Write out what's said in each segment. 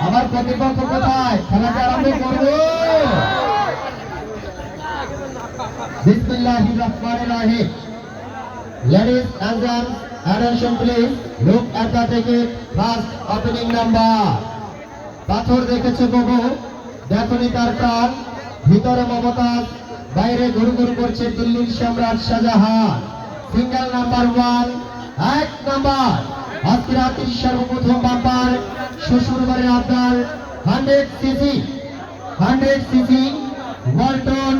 আমার প্রতিপক্ষ কোথায়? খেলাকে আরম্ভ করবো। বিসমিল্লাহির রহমানির রহিম। Ladies and gentlemen, attention please. Look at the ticket. First opening number. পাথর দেখেছে বহু, দেখনি তার প্রাণ। ভিতরে মমতাজ, বাইরে ঘুরু ঘুরু করছে দিল্লির সম্রাট শাহজাহান। Single number 1, 1 number. আজকে রাত্রির সর্বপ্রথম বাম্পার শ্বশুরবাড়ির আপনার 100 সিসি ওয়ালটন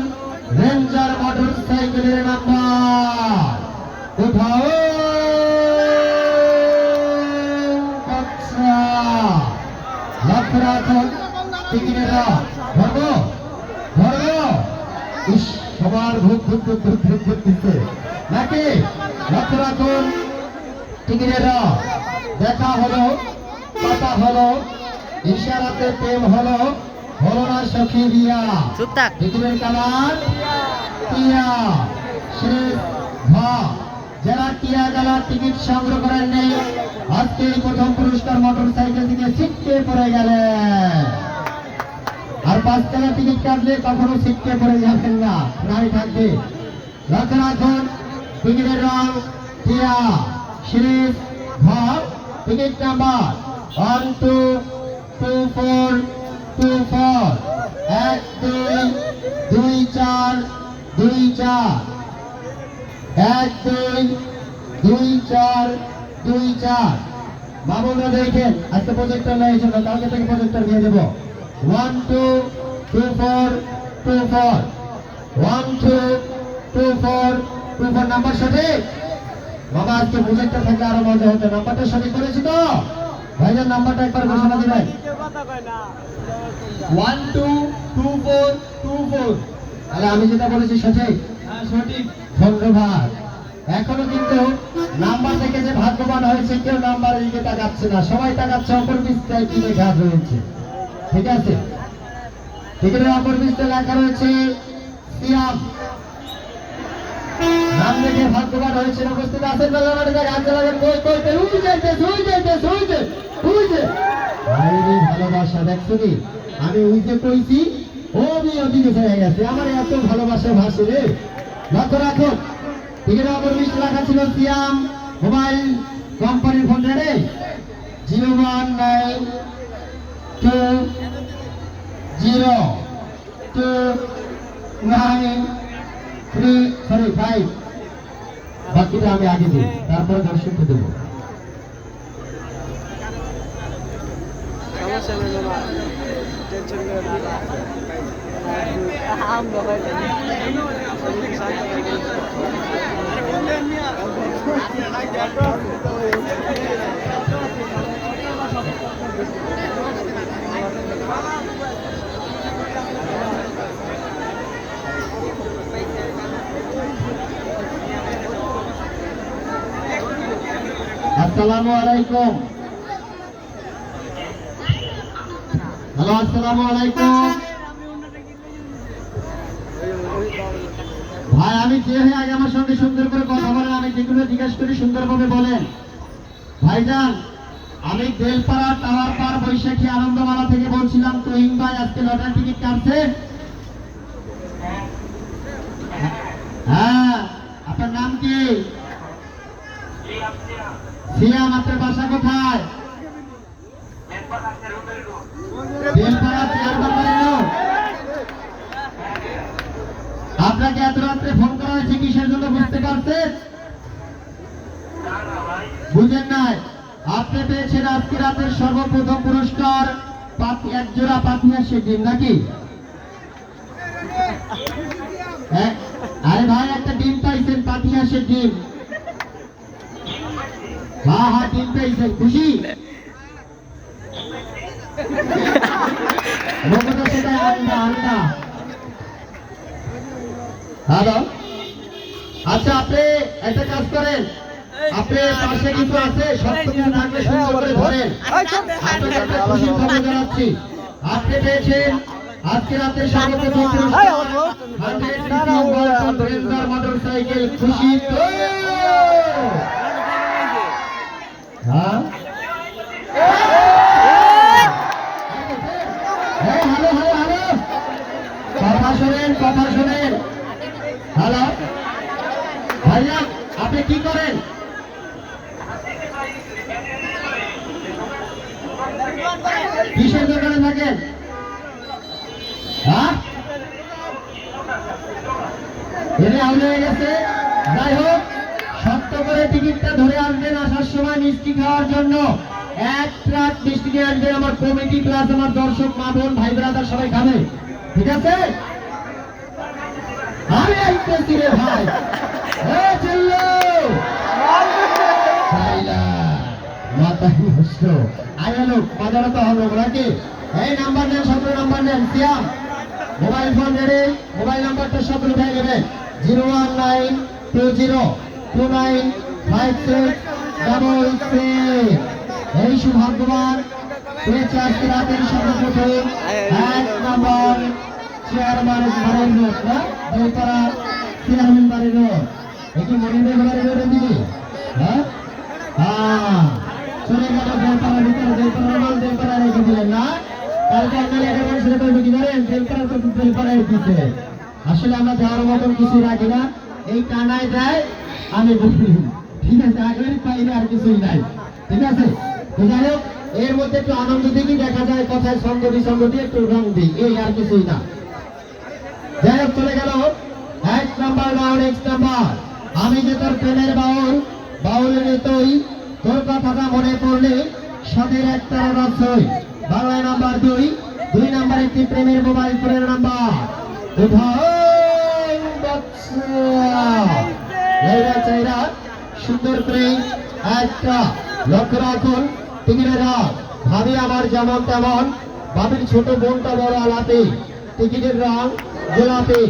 রেঞ্জার মোটর সাইকেলের নাম্বার কোথাও লক্ষ্য রাখুন। টিকিটেরা ধরবো ধরবো। ইস, সবার ভুক ভুক ভুক ভুক ভুক ভুক দিচ্ছে নাকি? লক্ষ্য রাখুন। টিকিটেরা দেখা হলো, কথা হলো, ইশারাতে প্রেম হলো, হলো না সখী বিয়া। টিকিটের কালার টিয়া। শেষ ভা। যারা টিয়া কালার টিকিট সংগ্রহ করেন নেই, আজকের প্রথম পুরস্কার মোটর সাইকেল থেকে ছিটকে পড়ে গেলেন। আর 5 টাকা টিকিট কাটলে কখনো ছিটকে পড়ে যাবেন না, নাই থাকবে। লক্ষ্য রাখুন। টিকিটের রং টিয়া। শেষ ভা। Ticket number 122424 122424 122424। মামুনরা দেখেন, আজকে প্রজেক্টর নেই জন্য কালকে থেকে প্রজেক্টর দিয়ে দেবো। 122424 122424 নাম্বার সঠিক। বাবা আজকে প্রজেক্টর থাকলে আরো মজা হতো। নাম্বারটা সঠিক করেছি তো ভাইজান? নাম্বারটা একবার ঘোষণা দিবেন। 122424। তাহলে আমি যেটা বলেছি সঠিক? হ্যাঁ সঠিক, ধন্যবাদ। এখনো কিন্তু নাম্বার থেকে যে ভাগ্যবান হয়েছে কেউ নাম্বারের দিকে তাকাচ্ছে না, সবাই তাকাচ্ছে অপর পৃষ্ঠায় কি লেখা রয়েছে। ঠিক আছে, টিকিটের অপর পৃষ্ঠায় লেখা রয়েছে সিয়াম। নাম দেখে ভাগ্যবান হয়েছে। উপস্থিত আছেন ভালোবাসা দেখছো কি? আমি উইজে কইছি ও বিয়ে হয়ে গেছে। আমার এত ভালোবাসা ভাসে রে। লক্ষ্য রাখো। টিকিটের অপর পৃষ্ঠায় লেখা ছিল সিয়াম মোবাইল কোম্পানির ফোন রে 019202935। বাকিটা আমি আগে দিই, তারপরে দর্শককে দেবো। আসসালামু আলাইকুম। হ্যালো, আসসালামু আলাইকুম ভাই। আমি যে হয়ে আগে আমার সঙ্গে সুন্দর করে কথা বলেন, আমি যেগুলো জিজ্ঞেস করি সুন্দরভাবে বলেন। ভাইজান, আমি বেলপাড়া টাওয়ার পার বৈশাখী আনন্দমালা থেকে বলছিলাম। তুহিন ভাই আজকে লটারি টিকিট কাটছে? হ্যাঁ, আপনার নাম কি? সিয়াম। আপনার বাসা কোথায়? আপনাকে এত রাত্রে ফোন করা হয়েছে কিসের জন্য বুঝতে পারছেন? বুঝেন নাই? আপনি পেয়েছেন আজকে রাতের সর্বপ্রথম পুরস্কার এক জোড়া পাতিহাসের ডিম নাকি? আরে ভাই, একটা ডিম পাইছেন, পাতিহাসের ডিম। হ্যাঁ হ্যাঁ, ডিম পেয়েছেন, খুশি? হ্যালো, আচ্ছা আপনি একটা কাজ করেন, আপনি পাশে কিছু আছে শক্ত কিছু থাকলে সুন্দর করে ধরেন। আপনাকে একটা খুশির খবর জানাচ্ছি। আপনি পেয়েছেন আজকে রাতে সর্বপ্রথম পুরস্কার মোটর সাইকেল। খুশি তো? হ্যাঁ, কিসের দোকানে থাকেন? হ্যাঁ, এটা আউট হয়ে গেছে। যাই হোক, শক্ত করে টিকিটটা ধরে আসবেন, আসার সময় মিষ্টি খাওয়ার জন্য। এক ট্রাক মিষ্টি নিয়ে আসবেন। আমার কমিটি প্লাস আমার দর্শক মা বোন ভাই ব্রাদার সবাই খাবে, ঠিক আছে? আমি আইতেছি রে ভাই। মাথায় নষ্ট আইলো বাজারে তো হলো নাকি? এই নাম্বার নেন, 17 নাম্বার নেন। সিয়াম মোবাইল ফোন রেডি, মোবাইল নাম্বারটা সকলে উঠাই নেবেন। 01920295666। এই সৌভাগ্যবান পেয়েছে আজকে রাতের সর্বপ্রথম 1 নাম্বার চেয়ারম্যান বাড়ির রোড না জয়পাড়া চেয়ারম্যান বাড়ির রোড। এটি মনিবের বাড়ির রোডের দিকে। হ্যাঁ হ্যাঁ, চলে গেল জয়পাড়ার ভিতরে। জয়পাড়া রেখে দিলেন না? কালকে আপনারা এটা মানুষের করবে কি জানেন? জয়পাড়ায় দিতে আসলে আমরা যাওয়ার মতন কিছু রাখি না, এই টানায় যায় আমি বলি, ঠিক আছে? আগের পাইলে আর কিছুই নাই, ঠিক আছে? তো যাই হোক, এর মধ্যে একটু আনন্দ দিকে দেখা যায়, কথায় সঙ্গ বিসঙ্গ দিয়ে একটু রং দিই, এই আর কিছুই না। যাই হোক, চলে গেল 1 নাম্বার রাউন্ড। 1 নাম্বার আমি যে তোর প্রেমের বাউল, বাউলের তুই, তোর কথাটা মনে পড়লে সাথের একটা রসই। বাংলায় নাম্বার 2, 2 নাম্বার একটি প্রেমের মোবাইল ফোনের নাম্বার। সুন্দর করে একটা লক্ষ্য রাখুন। টিকিটের রাত ভাবি আমার যেমন তেমন, ভাবির ছোট বোনটা বড় আলাপি। টিকিটের রং গোলাপি।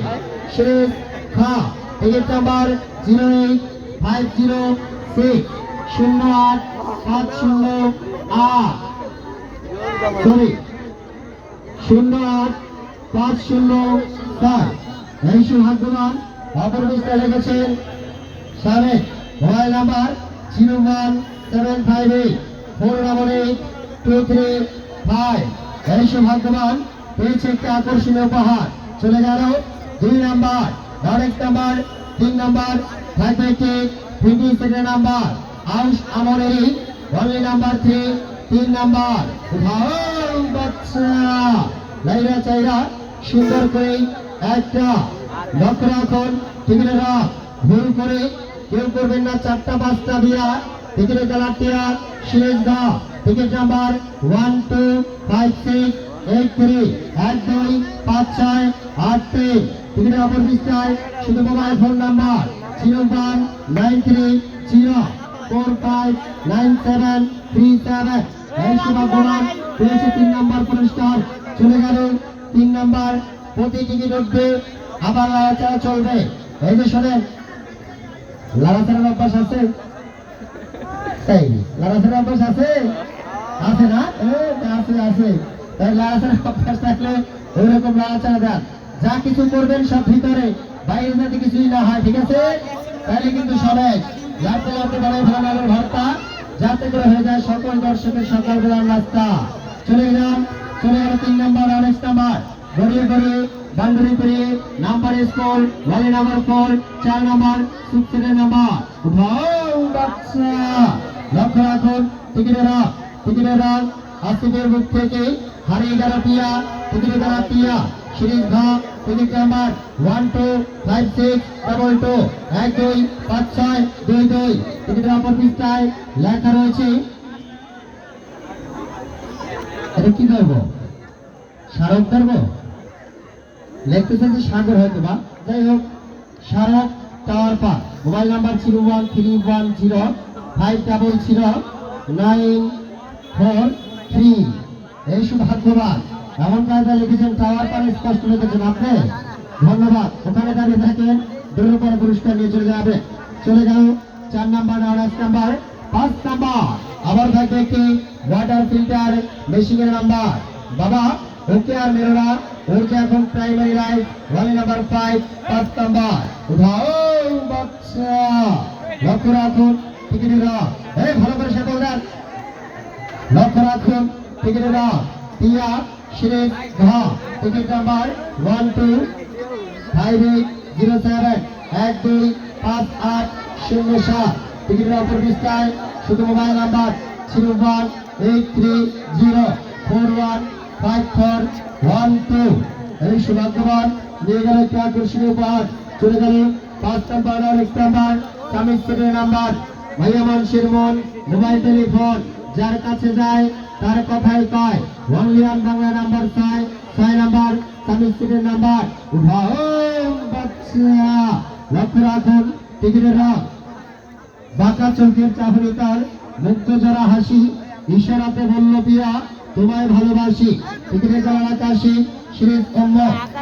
শেষ খা। Ticket number 085060850 sorry 08504। এই সৌভাগ্যবান অপরবিস্তা লিখেছেন সাবেক। Mobile number 01758412335। এই সৌভাগ্যবান পেয়েছে একটি আকর্ষণীয় উপহার। চলে গেল 2 নাম্বার। 1 নাম্বার 3 নাম্বার থাকবে একটি 27 নাম্বার আউশ আমরেরই অনলি নাম্বার 3 নাম্বার। বাচ্চা লাইরা চাইরা সুন্দর করে একটা লক্ষ্য রাখুন। টিকিটের ভুল করে কেউ করবেন না, 4টা 5টা দিয়া টিকিটের কালার টিয়া শেষ দা। টিকিট নাম্বার 125683 টিকিটের অপর পৃষ্ঠায় শুধু মোবাইল ফোন নাম্বার 019304593737। এই সৌভাগ্যবান পেয়েছে 3 নাম্বার পুরস্কার। চলে গেল 3 নাম্বার। প্রতি টিকিট উঠবে, আবার লাড়াচাড়া চলবে। এই যে শোনেন, লাড়াচাড়ার অভ্যাস আছে? তাই লাড়াচাড়ার অভ্যাস আছে? আছে না? আছে। তাই লাড়াচাড়ার অভ্যাস থাকলে ওইরকম লাড়াচাড়া দেন। যা কিছু করবেন সব ভিতরে, বাইরে যাতে কিছুই না হয়, ঠিক আছে? তাহলে কিন্তু সবাই লাড়তে বানাই ভালো ভর্তা, যাতে করে হয়ে যায় সকল দর্শকের সকালবেলার নাস্তা। চলে গেল 3 নাম্বার। 1 নাম্বার গড়িয়ে বান্ডুরি পেরিয়ে নাম্বার স্কুল ওয়ালি নাম্বার 4 4 নাম্বার 6 নাম্বার। বাচ্চা লক্ষ্য রাখুন। টিকিটের আসিফের মুখ থেকে হারিয়ে গেল টিয়া। টিকিটের দ্বারা টিয়া সিরিজ ঘা। টিকিট নাম্বার 125622 টিকিটের অপর পৃষ্ঠায় লেখা রয়েছে, এটা কি ধরবো? স্মারক ধরবো? লিখতেছে যে সাগর হয়তো বা। যাই হোক, স্মারক টাওয়ার পার্ক। Mobile number 01310509443। এই সৌভাগ্যবান এমন কায়দা লিখেছেন, টাওয়ার পার্ক স্পষ্ট লিখেছেন আপনি। ধন্যবাদ। ওখানে দাঁড়িয়ে থাকেন, দূর পরে পুরস্কার নিয়ে চলে যাবে। চলে গেল 4 নাম্বার। 1 নাম্বার। 5 নাম্বার আবার থাকবে একটি ওয়াটার ফিল্টার মেশিনের নাম্বার। বাবা ওকে আর মেরোরা ওকে এখন প্রাইমারি রাইট ওয়ালি নাম্বার 5 নাম্বার। বাচ্চা লক্ষ্য রাখুন। টিকিটের এই ভালো করে সকল দেন। লক্ষ্য রাখুন। টিকিটের টিয়া সিরিজ ঘা। Ticket number 125807125807। টিকিটের অপর পৃষ্ঠায় শুধু মোবাইল নাম্বার 0183041541 এই সৌভাগ্যবান নিয়ে গেল একটি আকর্ষণীয় উপহার চলে গেল 5 নাম্বার আর 1 নাম্বার স্বামী স্ত্রীর নাম্বার ভাইয়া মানুষের মন মোবাইল টেলিফোন যার কাছে যায় তার কথাই কয় only one Bangla number 6 number স্বামী স্ত্রীর নাম্বার উঠাও বাচ্চা লক্ষ্য রাখুন টিকিটের রং বাঁকা চোখের চাহনি তার মুক্ত জরা হাসি ইশারাতে বলল পিয়া তোমায় ভালোবাসি টিকিটের কালার আকাশি সিরিজ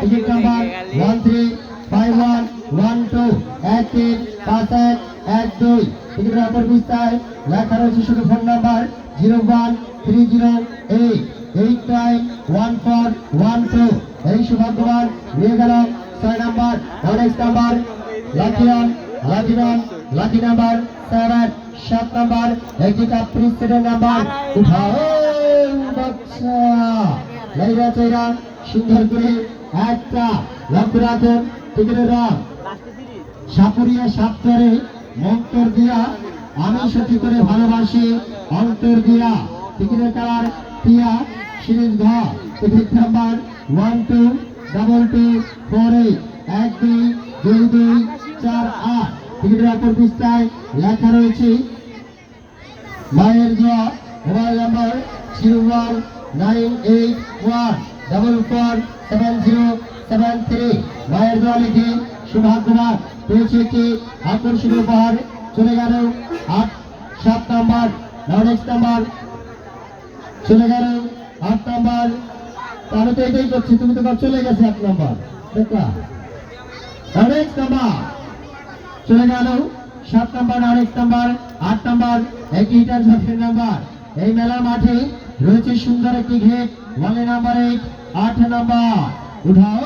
টিকিট নাম্বার 135112 135112 টিকিটের অপর বিস্তার লেখা রয়েছে শুধু ফোন নাম্বার 01308891412 এই সৌভাগ্যবান নিয়ে গেল 6 নাম্বার অনেক নাম্বার লাকি নাম্বার 7 নাম্বার একটি কাপ্রিস সেটের নাম্বার উঠাও বাচ্চা লাইরা চাইরা সুন্দর করে একটা লক্ষ্য রাখুন টিকিটের রং সাপুরিয়া সাপ্তরে মন্তর দিয়া আমি সত্যি করে ভালোবাসি অন্তর দিয়া টিকিটের কালার টিয়া সিরিজ ঘ টিকিট নাম্বার 1224812248 টিকিটের অপর পৃষ্ঠায় লেখা রয়েছে মায়ের দোয়া মোবাইল নাম্বার 01981447073 মায়ের দোয়া লিখে সৌভাগ্যবান পেয়েছে একটি আকর্ষণীয় উপহার চলে গেল 7 নাম্বার নেক্সট নাম্বার চলে গেল 8 নাম্বার আমি তো এটাই করছি তুমি তো চলে গেছে 8 নাম্বার দেখলা নেক্সট নাম্বার চলে গেল 7 নাম্বার নেক্সট নাম্বার 8 নাম্বার একটি হিটার ঝাপের নাম্বার এই মেলা মাঠে রয়েছে সুন্দর একটি ঘেট ওয়ালে নাম্বার 8 নাম্বার উঠাও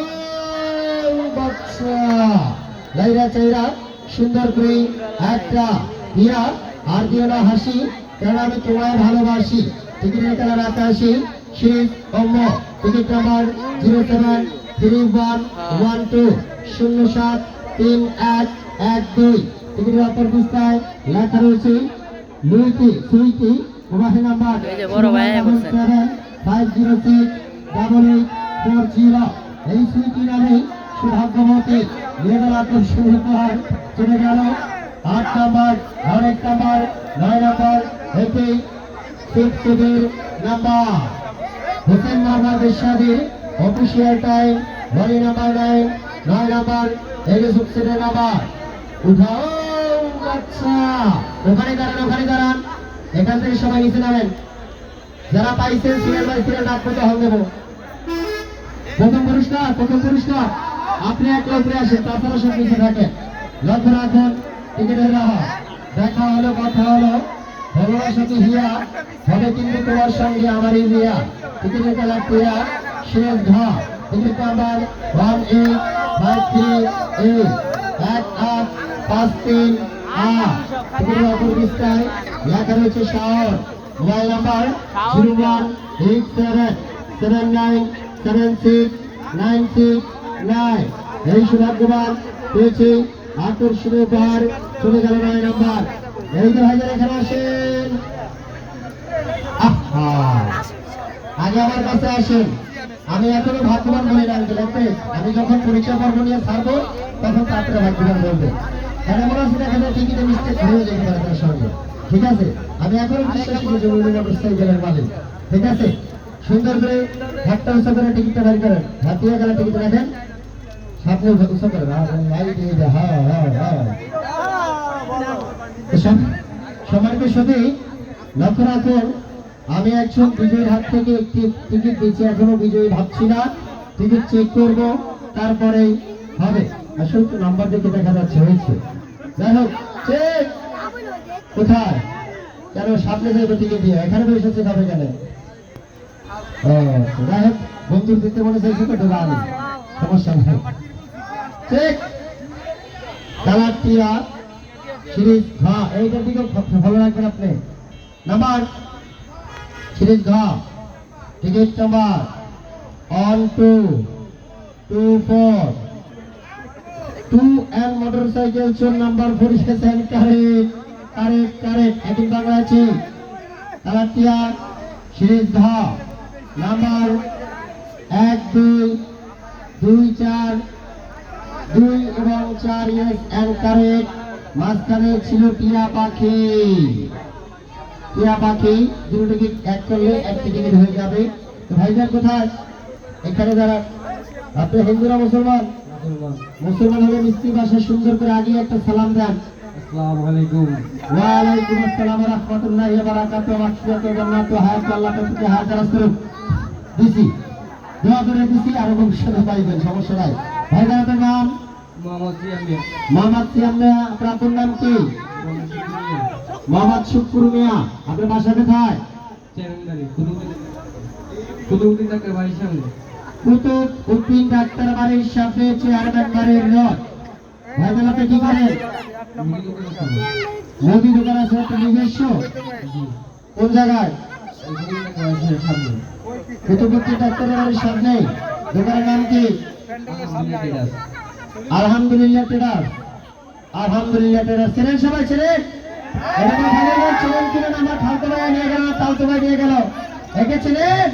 বাচ্চা লাইরা চাইরা সুন্দর করে একটা দিয়া আর দিও না হাসি কারণ আমি তোমায় ভালোবাসি টিকিটের কালার আকাশি সিরিজ টিকিট নাম্বার 073112073112 টিকিটের অপর পৃষ্ঠায় লেখা রয়েছে সুইটি মোবাইল নাম্বার 5068840 এই সুইটি নামে সৌভাগ্যবতী মেয়েদের আকর্ষণীয় উপহার চলে গেল 8 নাম্বার 1 নাম্বার 9 নাম্বার এটি 6 নাম্বার হোসেন মোহাম্মদ এরশাদের অফিসিয়াল টাইম ঘড়ি নাম্বার 9 নাম্বার এই 6 নাম্বার উঠাও আচ্ছা ওখানে দাঁড়ান এখান থেকে সবাই নিচে নামেন যারা পাইছেন সিরিয়াল বাই সিরিয়াল ডাক করতে হবে প্রথম পুরস্কার আপনি একলা উপরে আসেন তাছাড়া সব নিচে থাকেন লক্ষ্য রাখুন টিকিটের রাহা দেখা হলো কথা হলো ভগবানের সাথে হিয়া হবে কিন্তু তোমার সঙ্গে আমারই বিয়া টিকিটের কালার টিয়া শেষ ঘা টিকিট নাম্বার 18538 টিকিটের অপর পৃষ্ঠায় লেখা রয়েছে শহর মোবাইল নাম্বার 0187796969 এই সৌভাগ্যবান পেয়েছে আকর্ষণীয় উপহার চলে গেল 9 নাম্বার এই যে ভাইজান এখানে আসেন আগে আমার কাছে আসেন আমি এখনো ভাগ্যবান বলে রাখতে আমি যখন পরীক্ষা পর্ব নিয়ে ছাড়বো তখন তারপরে ভাগ্যবান বলবে কারণ মনে হচ্ছে দেখা যায় টিকিটে মিস্টেক হয়ে যেতে পারে তার সঙ্গে ঠিক আছে আমি এখনো বিশ্বাস করি যে উনি অবস্থায় গেলেন মালিক ঠিক আছে সুন্দর করে হাতটা উঁচু করে টিকিটটা বের করেন হাতিয়ে গেলে টিকিট রাখেন সামনে উঁচু করেন সম্মানিত সাথে লক্ষ্য রাখুন আমি একজন বিজয়ীর হাত থেকে একটি টিকিট দিচ্ছি এখনো বিজয়ী ভাবছি না টিকিট চেক করবো তারপরেই হবে আসলে তো নাম্বার দেখে দেখা যাচ্ছে হয়েছে যাই হোক চেক কোথায় কেন সামনে যাইবে টিকিট দিয়ে এখানে বসেছে যাবে কেন যাই হোক বন্ধুর দিতে মনে চাইছে তো ঢোকা আমি সমস্যা নেই চেক কালার টিয়া সিরিজ ঘা এইটার দিকে ভালো রাখবেন আপনি নাম্বার সিরিজ ঘা ticket number 1224 2 and motorcycle show number 47 carry correct এখন বাংলা আছে তালাতিয়া সিরিজ ধা নাম্বার 1 2 2 4 2 এবং 4 ইয়েস এন্ড কারেক্ট মাঝখানে ছিল টিয়া পাখি দুটো টিকিট এক করলে একটা টিকিট হয়ে যাবে তো ভাইজান কোথায় এখানে যারা আপনি হিন্দুরা মুসলমান মুসলমান হলে মিষ্টি ভাষা সুন্দর করে আগে একটা সালাম দেন আসসালামু আলাইকুম। ওয়ালাইকুম আসসালাম ওয়া রাহমাতুল্লাহি ওয়া বারাকাতুহু মাগফিরাতু ওয়া জান্নাতু হায়াত আল্লাহ থেকে হায়াত রাসূল দিছি দোয়া করে দিছি আর ভবিষ্যতে পাইবেন সমস্যা নাই ভাইজান আপনার নাম মোহাম্মদ সিয়াম মিয়া আপনার আপন নাম কি মোহাম্মদ শুক্কুর মিয়া আপনার বাসা কোথায় কুতুবউদ্দিন ডাক্তার বাড়ির সাথে চেয়ারম্যান বাড়ির রোড ভাইজান আপনি কি করেন মুদি দোকান আছে আপনার নিজস্ব কোন জায়গায় কুতুবউদ্দিন ডাক্তার বাড়ির সামনে দোকানের নাম কি আলহামদুলিল্লাহ ট্রেডার্স ছিলেন সবাই ছিলেন ছিলেন কিনা আমার খালতো ভাই নিয়ে গেল তালতো ভাই নিয়ে গেল একে ছিলেন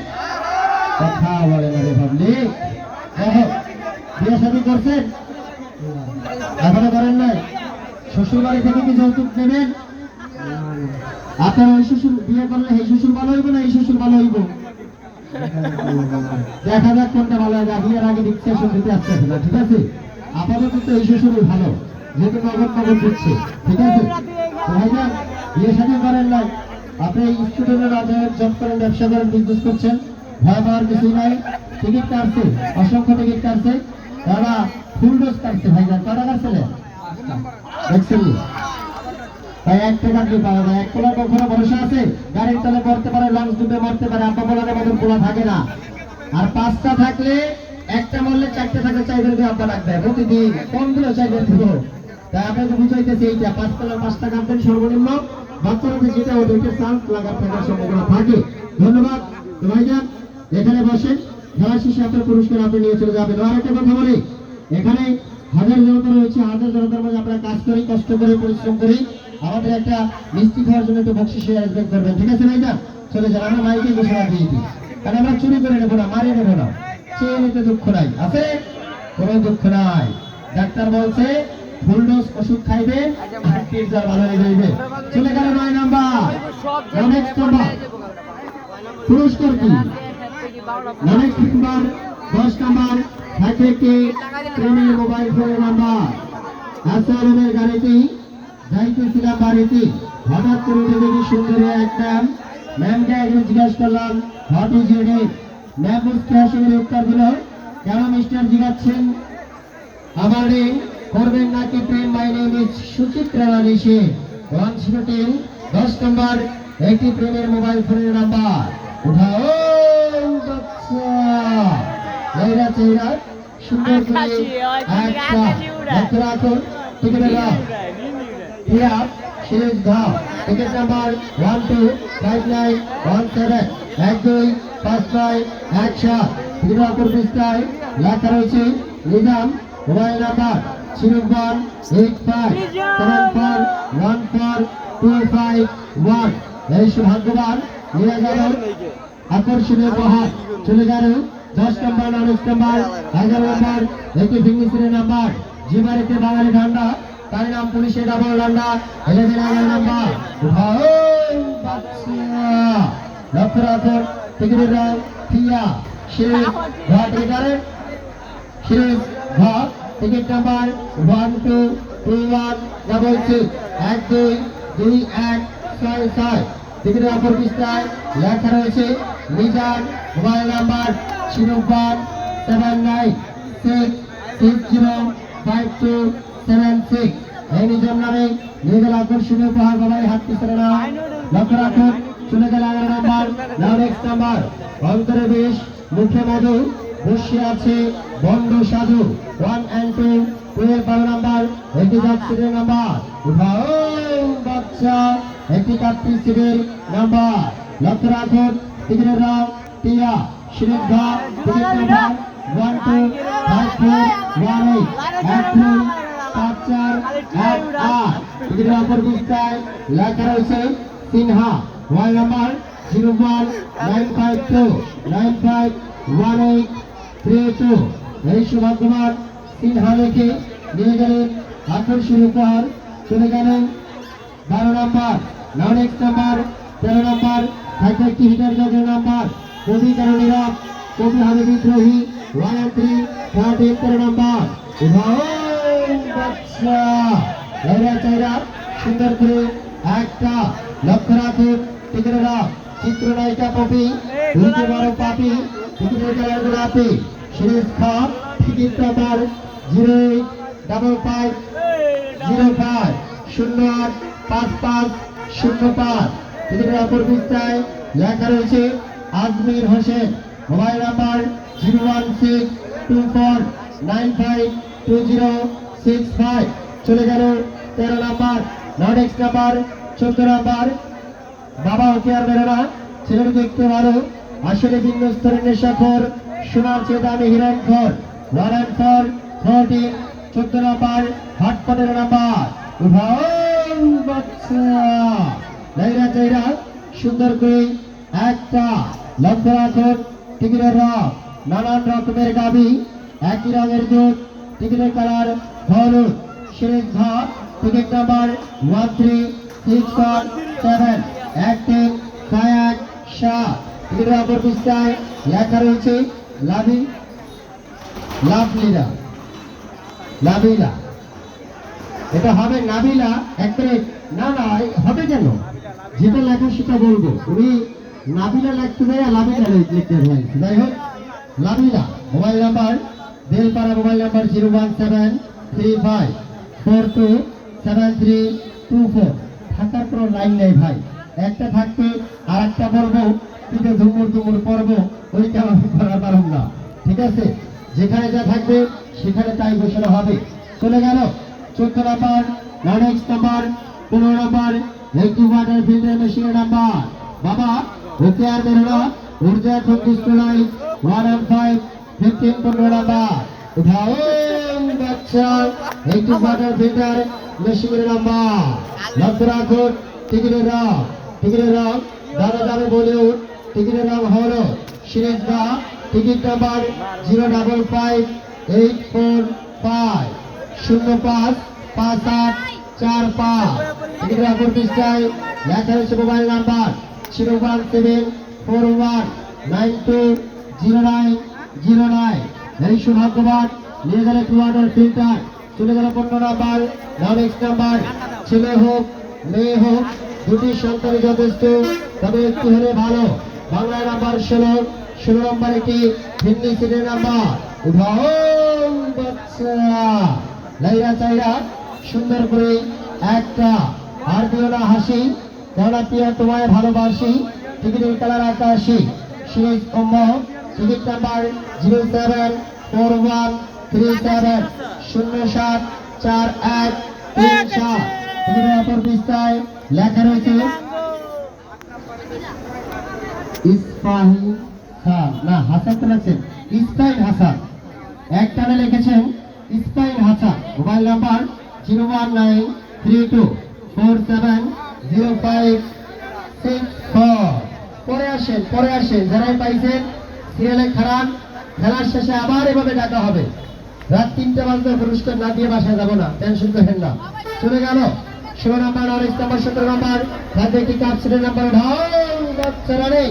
কথা বলে না রে ভাবলি বিয়ে শাদী করছেন এখনো করেন নাই শ্বশুর বাড়ি থেকে কি যৌতুক নেবেন আপনার ওই শ্বশুর বিয়ে করলে এই শ্বশুর ভালো হইব না এই শ্বশুর ভালো হইব দেখা যাক কোনটা ভালো হবে বিয়ের আগে ডিসকাশন দিতে আসতেছে না ঠিক আছে আপাতত তো এই শ্বশুরই ভালো যেহেতু নগদ দিচ্ছে ঠিক আছে তো ভাইজান বিয়ে শাদী করেন নাই আপনি স্টুডেন্টের রাজায় জব করেন ব্যবসা করেন বিজনেস করছেন ভয় পাওয়ার কিছুই নাই টিকিট কাটছে অসংখ্য টিকিট কাটছে তারা ফুল ডোজ কাটছে ভাইজান কটা কাটছিলেন দেখছেন তাই 1 টাকা দিয়ে পাওয়া যায় 1 কোলা কখনো ভরসা আছে গাড়ির তলে পড়তে পারে লাঞ্চ ডুবে মরতে পারে আপা বলার মতন কোলা থাকে না আর 5টা থাকলে একটা মরলে 4টে থাকলে 4 দিয়ে আপা লাগবে প্রতিদিন কম দিলেও 4 দিব তাই আপনাকে বুঝাইতেছি এইটা 5 তলার 5টা কাটবেন সর্বনিম্ন বাচ্চাদের যেটা ওইটা চান্স লাগার থাকার সম্ভাবনা থাকে ধন্যবাদ তো ভাইজান এখানে বসেন খেলা শেষে আপনার পুরস্কার আপনি নিয়ে চলে যাবেন আর একটা কথা বলি এখানে হাজার জনতা রয়েছে হাজার জনতার মাঝে আমরা কাজ করি কষ্ট করে পরিশ্রম করি আমাদের একটা মিষ্টি খাওয়ার জন্য একটু বকশিস অ্যারেঞ্জমেন্ট করবেন ঠিক আছে ভাইজান চলে যান আমরা মাইকে ঘোষণা দিয়ে দিই কারণ আমরা চুরি করে নেবো না মারিয়ে নেবো না চেয়ে নিতে দুঃখ নাই আছে কোনো দুঃখ নাই ডাক্তার বলছে ফুল ডোজ ওষুধ খাইবে টিজার ভালো হয়ে যাবে চলে গেল 9 নাম্বার নেক্সট নাম্বার পুরস্কার কি নেক্সট নাম্বার 10 নাম্বার থাকে কি প্রেমের মোবাইল ফোনের নাম্বার আসলের গাড়িতে যাইতেছিলাম বাড়িতে হঠাৎ করে দেখি সুন্দরী একটা ম্যামকে একদিন জিজ্ঞাসা করলাম what is your name ma'am মুস্কি হাসি উত্তর দিল কেন মিস্টার জিজ্ঞাসছেন আমার নেম করবেন নাকি প্রেম মাই নেম ইজ সুচিত্রা রানী সিং 110 10 নম্বর একটি প্রেমের মোবাইল ফোনের নাম্বার উঠাও বাচ্চা এইরা চেহারা সুন্দর করে একটা লক্ষ্য রাখুন টিকিটের দাম হিয়া সিরিজ ধাম টিকিট নাম্বার 125917 125917 টিকিটের অপর পৃষ্ঠায় লেখা রয়েছে নিজাম মোবাইল নাম্বার 0185741425 এই সৌভাগ্যবান নিয়ে গেল আকর্ষণীয় উপহার চলে গেল 10 নম্বর 9 নম্বর 11 নম্বর একটি ফিঙ্গিসের নাম্বার যে বাড়িতে বাঙালি ঠান্ডা তার নাম পুলিশের ডাবল ডান্ডা 11 নম্বর লক্ষ্য রাখুন টিকিটের রং টিয়া সিরিজ ঘাট টিকারের সিরিজ ঘাট টিকিট নাম্বার 122166 122166 টিকিটের অপর পৃষ্ঠায় লেখা রয়েছে মিজান মোবাইল নাম্বার 017966052576 এই নিজাম নামে নিয়ে গেল আকর্ষণীয় উপহার বাবাই হাত পিছনে নাও লক্ষ্য রাখুন চলে গেল 11 নম্বর নেক্সট নাম্বার অন্তরে বেশ মুখে মধু বসে আছে বন্ধ সাধু 1 and 2 12 নাম্বার একটি যাত্রীর নাম্বার উঠাও বাচ্চা একটি কাটতি সিটের নাম্বার লক্ষ্য রাখুন টিকিটের রং টিয়া সিরিজ ঘা টিকিট নাম্বার 125418 April 5418 টিকিটের অপর পৃষ্ঠায় লেখা রয়েছে সিনহা মোবাইল নাম্বার 01952951832 এই সৌভাগ্যবান সিনহা লেখে নিয়ে গেলেন আকর্ষণ উপহার। চলে গেলেন 12 নম্বর, নেক্সট নাম্বার 13 নম্বর, থাকবে একটি হিটার জগের নাম্বার কবি কারণীরা কবি হবে বিদ্রোহী 1 and 3 13 নম্বর চাইরা সুন্দর করে একটা লক্ষ্য রাখুন টিকিটেরা চিত্রনায়িকা পপি দুইটি বড় পাপি টিকিটের কালার গোলাপি সিরিজ খাপ টিকিট নাম্বার 08505085505 টিকিটের অপর পৃষ্ঠায় লেখা রয়েছে আজমির হোসেন মোবাইল নাম্বার 01624952065 চলে গেল 13 নাম্বার। নেক্সট নাম্বার 14 নাম্বার বাবা ওকে আর মেরে না ছেলের দেখতে ভালো আসলে ভিন্ন স্তরের নেশাখোর সোনার চেয়ে দামি হিরণখোর 1 and 4 14 14 নাম্বার হাট 15 নাম্বার উঠান বাচ্চা লাইরা চাইরা সুন্দর করে একটা লক্ষ্য রাখুন টিকিটের রং নানান রকমের গাবি একই রঙের দুধ টিকিটের কালার হলুদ সিরিজ ঘাট টিকিট নাম্বার 13617 1361 টিকিটের অপর পৃষ্ঠায় লেখা রয়েছে লাভিলা এটা হবে নাবিলা একবারে না না হবে কেন যেটা লেখা সেটা বলবো তুমি নাবিলা লিখতে যাই লাভিলা লিখতে হয় যাই হোক লাভিলা mobile number Belpara mobile number 01735427324 থাকার কোনো লাইন নেই ভাই একটা থাকতে আর একটা বলবো কিন্তু ধুমুর পর্ব ওইটা আমি করার পারব না ঠিক আছে যেখানে যা থাকবে সেখানে তাই ঘোষণা হবে। চলে গেল 14 নাম্বার নেক্সট নাম্বার 15 নাম্বার একটু ওয়াটার ফিল্টার মেশিনের নাম্বার বাবা ওকে আর বেরোনা ঊর্জা সন্তুষ্ট নাই 1 and 5 15 15 নাম্বার উঠাও বাচ্চা একটু ওয়াটার ফিল্টার মেশিনের নাম্বার লক্ষ্য রাখুন টিকিটের রং দাদা যাবে বলিউড টিকিটের রং হলো সিরিজ দা টিকিট নাম্বার 05585055845 টিকিটের অপর পৃষ্ঠায় লেখা রয়েছে মোবাইল নাম্বার 017492909 এই সৌভাগ্যবান নিয়ে গেলে ওয়াটার ফিল্টার। চলে গেল 15 নাম্বার নেক্সট নাম্বার ছেলে হোক মেয়ে হোক দুটি সন্তানই যথেষ্ট তবে একটু হলে ভালো বাংলা নাম্বার 16 নম্বর একটি হিন্দি সিটের নাম্বার উঠান বাচ্চা লাইরা চাইরা সুন্দর করে একটা আর দিও না হাসি কেননা প্রিয়া তোমায় ভালোবাসি টিকিটের কালার আকাশি সিরিজ টিকিট নাম্বার 07413707413 টিকিটের অপর পৃষ্ঠায় লেখা রয়েছে ইসফাহিন খান না হাসান তো লাগছেন ইসফাহিন হাসান একটানে লিখেছেন ইসফাহিন হাসান মোবাইল নাম্বার 01932470564 পরে আসেন যারাই পাইছেন সিরিয়ালে খারান খেলার শেষে আবার এভাবে ডাকা হবে রাত 3টা বাজলে পুরস্কার না দিয়ে বাসায় যাবো না টেনশন করেন না। চলে গেল 16 নাম্বার নেক্সট নাম্বার 17 নাম্বার থাকবে একটি কাপ সিটের নাম্বার ঢাল বাচ্চারা নেই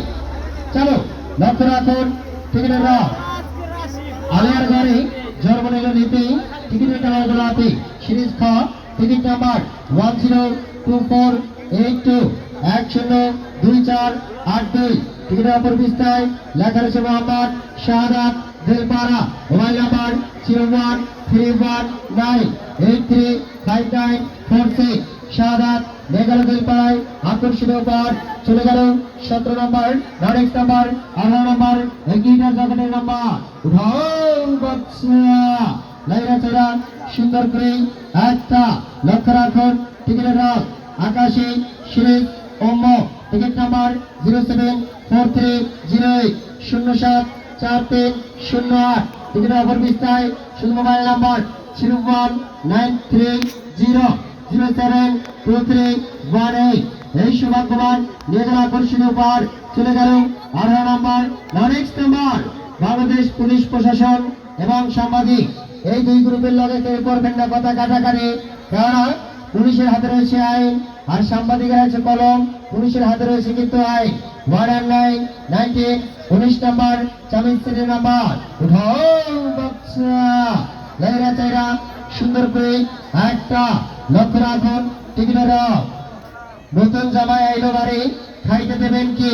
চলো লক্ষ্য রাখুন টিকিটের রং আলিয়ার ঘরে জন্ম নিল নীতি টিকিটের কালার গোলাপি সিরিজ খ টিকিট নাম্বার 102482102482 টিকিটের অপর পৃষ্ঠায় লেখা রয়েছে মোহাম্মদ শাহাদাত বেলপাড়া মোবাইল নাম্বার 01319835946 শাহাদাত মেঘালয় বেলপাড়ায় আকর্ষণীয় উপহার। চলে গেল 17 নম্বর নেক্সট নাম্বার 18 নম্বর এগিটার জগতের নাম্বার উঠাও বাচ্চা লাইরা চড়া সুন্দর করে একটা লক্ষ্য রাখুন টিকিটের রং আকাশী সিরিজ টিকিট নাম্বার 07430807430 টিকিটের অপর পৃষ্ঠায় শুধু মোবাইল নাম্বার 0193072318 এই সৌভাগ্যবান নিয়ে গেল আকর্ষণীয় উপহার চলে গেল 18 নম্বর নেক্সট নাম্বার বাংলাদেশ পুলিশ প্রশাসন এবং সাংবাদিক এই দুই গ্রুপের লগে কেউ করবেন না কথা কাটাকাটি, কেননা পুলিশের হাতে রয়েছে আইন আর সাংবাদিকের আছে কলম। পুলিশের হাতে রয়েছে কিন্তু আইন। 19 নম্বর চামিন সিরিয়াল নাম্বার উঠাও বাচ্চা লাইরা চাইরা সুন্দর করে একটা লক্ষ্য রাখুন। টিকিটের নতুন জামাই আইলো বাড়ি খাইতে দেবেন কি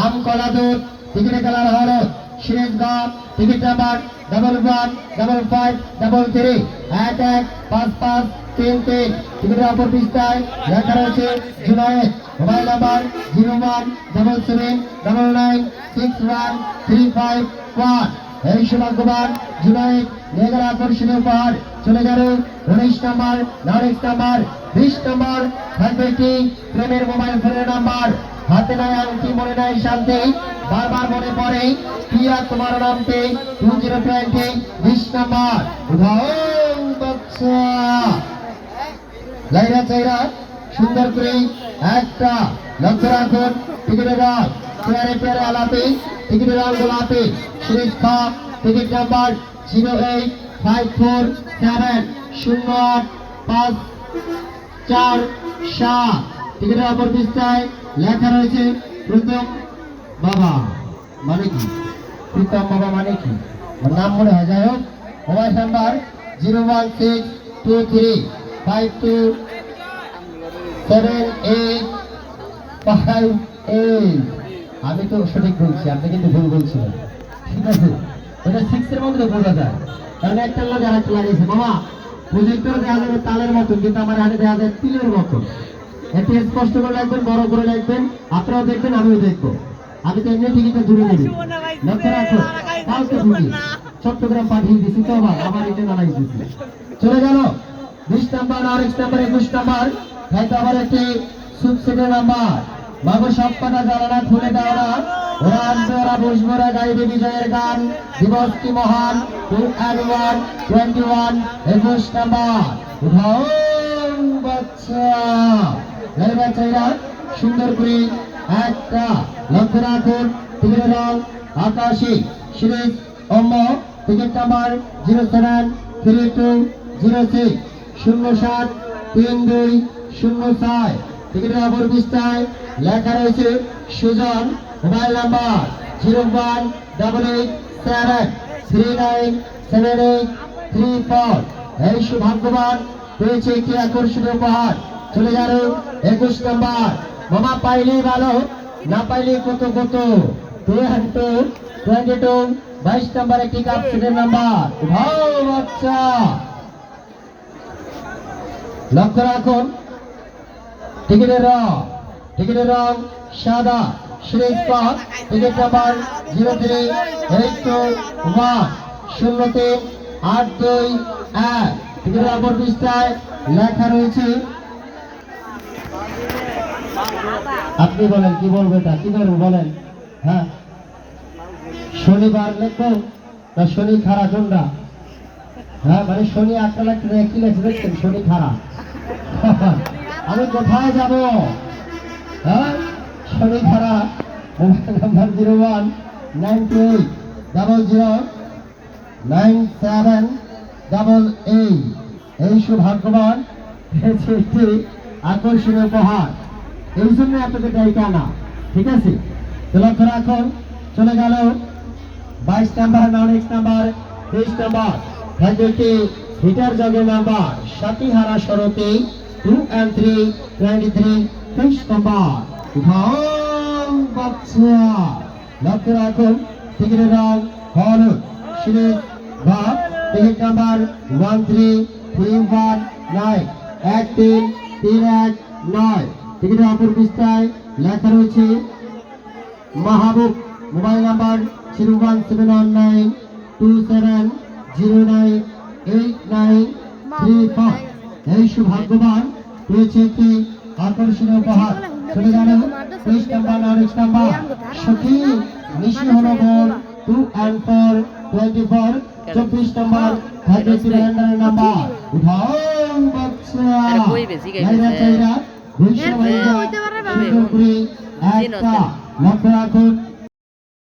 আম কলা দুধ। টিকিটের কালার হলো সিরিজ গা। Ticket number 115533 115533। টিকিটের অপর পৃষ্ঠায় লেখা রয়েছে জুনায়েদ। Mobile number 0177961351। এই সৌভাগ্যবান জুনায়েদ নিয়ে গেল আকর্ষণীয় উপহার চলে গেল 19 নম্বর নেক্সট নাম্বার 20 নম্বর থাকবে কি প্রেমের মোবাইল ফোনের নাম্বার। হাতে নাই আংটি মনে নাই শান্তি বারবার মনে পড়ে প্রিয়া তোমার নামতে 2020 20 নম্বর উঠাও বাচ্চা লাইরা চাইরা সুন্দর করে একটা লক্ষ্য রাখুন। টিকিটের রং পেয়ারে পেয়ারে আলাপি। টিকিটের রং গোলাপি। সিরিজ খ। টিকিট নাম্বার 085470854 টিকিটের অপর পৃষ্ঠায় লেখা রয়েছে প্রীতম বাবা মানে কি, প্রীতম বাবা মানে কি নাম মনে হয়। যাই হোক মোবাইল নাম্বার 01623527858। আমি তো সঠিক বলছি, আপনি কিন্তু ভুল বলছিলেন, ঠিক আছে? এটা 6 এর মধ্যে বোঝা যায়, কারণ একটা লোক আর একটা লাগিয়েছে। বাবা প্রজেক্টর দেখা যাবে তালের মতন, কিন্তু আমার হাতে দেখা যায় তিলের মতন। একটু স্পষ্ট করে রাখবেন, বড় করে রাখবেন, আপনারাও দেখবেন আমিও দেখবো। আমি তো এমনি টিকিটটা দূরে নেবি লক্ষ্য রাখো। কালকে ঢুকি চট্টগ্রাম পাঠিয়ে দিচ্ছি তো আমার এটা নালাই দিচ্ছি চলে গেল 20 নাম্বার নেক্সট নাম্বার 21 নাম্বার হয়তো আবার একটি সুপসেটের নাম্বার। বাবু সব কটা জ্বালানা খুলে দাও না, ওরা আসবে ওরা বসবে ওরা গাইবে বিজয়ের গান। দিবস কি মহান 2-1 21 21 নাম্বার উঠাও বাচ্চা এই বাচ্চারা সুন্দর করে একটা লক্ষ্য রাখুন। টিকিটের রং আকাশী। সিরিজ অম্ম। Ticket number 073206 073206। টিকিটের অপর পৃষ্ঠায় লেখা রয়েছে সুজন। Mobile number 01887397834। এই সৌভাগ্যবান পেয়েছে একটি আকর্ষণীয় উপহার চলে গেল 21 নাম্বার। মামা পাইলেই ভালো, না পাইলে কত কত 22 নাম্বার একটি কাপ সেটের নাম্বার ভাও বাচ্চা লক্ষ্য রাখুন। টিকিটের রং সাদা। সিরিজ পথ। টিকিট নাম্বার 03821 টিকিটের অপর পৃষ্ঠায় লেখা রয়েছে। আপনি বলেন কি বলবো, এটা কি করবো বলেন? হ্যাঁ শনিবার লিখবো না শনি খারা কোনটা? হ্যাঁ মানে শনি একটা লাগছে কি লেখছে দেখছেন? শনি খারা। আমি কোথায় যাব? হ্যাঁ শনি খারা। Mobile number 0198009788। এই সৌভাগ্যবান একটি আকর্ষণীয় উপহার, এই জন্য আপনাদের ডাইকা না, ঠিক আছে? তো লক্ষ্য রাখুন চলে গেল 22 নাম্বার নেক্সট নাম্বার 23 নাম্বার একটি হিটার জগের নাম্বার সাতিহারা সরতে 2 and 3 23 23 নাম্বার উঠাও বাচ্চা লক্ষ্য রাখুন। টিকিটের রং হলুদ। সিরিজ বা টিকিট নাম্বার 13319 13319। টিকিটের অপর পৃষ্ঠায় লেখা রয়েছে মাহবুব। Mobile number 0170987098934। এই সৌভাগ্যবান পেয়েছে একটি আকর্ষণীয় উপহার চলে গেল 23 নাম্বার নেক্সট নাম্বার সখী নিশি হলো ভোর 2 and 4 24 24 নম্বর ভাগ্যশ্রী হ্যান্ডারের নাম্বার উঠান বাচ্চা নাইরা চাইরা ভুলশা ভাইরা সুন্দরপুরি একটা লক্ষ্য রাখুন